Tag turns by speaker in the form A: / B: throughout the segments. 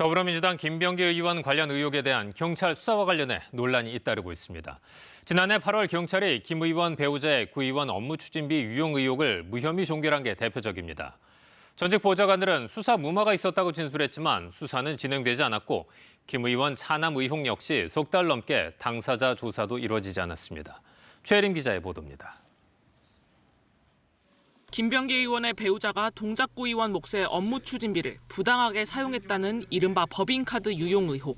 A: 더불어민주당 김병기 의원 관련 의혹에 대한 경찰 수사와 관련해 논란이 잇따르고 있습니다. 지난해 8월 경찰이 김 의원 배우자의 구 의원 업무 추진비 유용 의혹을 무혐의 종결한 게 대표적입니다. 전직 보좌관들은 수사 무마가 있었다고 진술했지만 수사는 진행되지 않았고 김 의원 차남 의혹 역시 석 달 넘게 당사자 조사도 이루어지지 않았습니다. 최혜림 기자의 보도입니다.
B: 김병기 의원의 배우자가 동작구 의원 몫의 업무 추진비를 부당하게 사용했다는 이른바 법인카드 유용 의혹.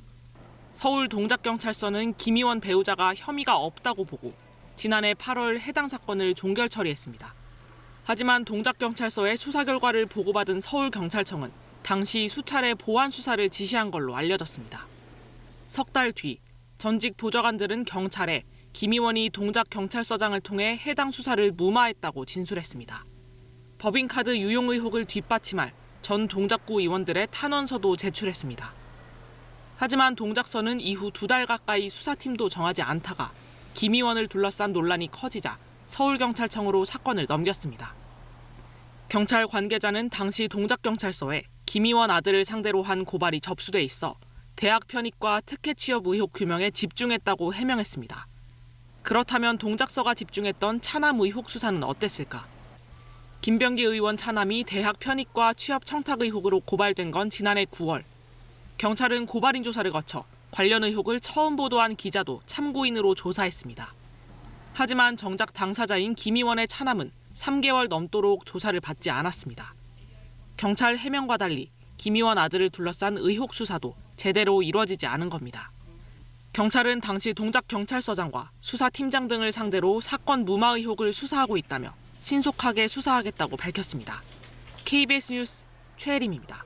B: 서울 동작경찰서는 김 의원 배우자가 혐의가 없다고 보고 지난해 8월 해당 사건을 종결 처리했습니다. 하지만 동작경찰서의 수사 결과를 보고받은 서울경찰청은 당시 수차례 보완 수사를 지시한 걸로 알려졌습니다. 석 달 뒤 전직 보좌관들은 경찰에 김 의원이 동작경찰서장을 통해 해당 수사를 무마했다고 진술했습니다. 법인카드 유용 의혹을 뒷받침할 전 동작구 의원들의 탄원서도 제출했습니다. 하지만 동작서는 이후 2달 가까이 수사팀도 정하지 않다가 김 의원을 둘러싼 논란이 커지자 서울경찰청으로 사건을 넘겼습니다. 경찰 관계자는 당시 동작경찰서에 김 의원 아들을 상대로 한 고발이 접수돼 있어 대학 편입과 특혜 취업 의혹 규명에 집중했다고 해명했습니다. 그렇다면 동작서가 집중했던 차남 의혹 수사는 어땠을까? 김병기 의원 차남이 대학 편입과 취업 청탁 의혹으로 고발된 건 지난해 9월. 경찰은 고발인 조사를 거쳐 관련 의혹을 처음 보도한 기자도 참고인으로 조사했습니다. 하지만 정작 당사자인 김 의원의 차남은 3개월 넘도록 조사를 받지 않았습니다. 경찰 해명과 달리 김 의원 아들을 둘러싼 의혹 수사도 제대로 이루어지지 않은 겁니다. 경찰은 당시 동작경찰서장과 수사팀장 등을 상대로 사건 무마 의혹을 수사하고 있다며 신속하게 수사하겠다고 밝혔습니다. KBS 뉴스 최혜림입니다.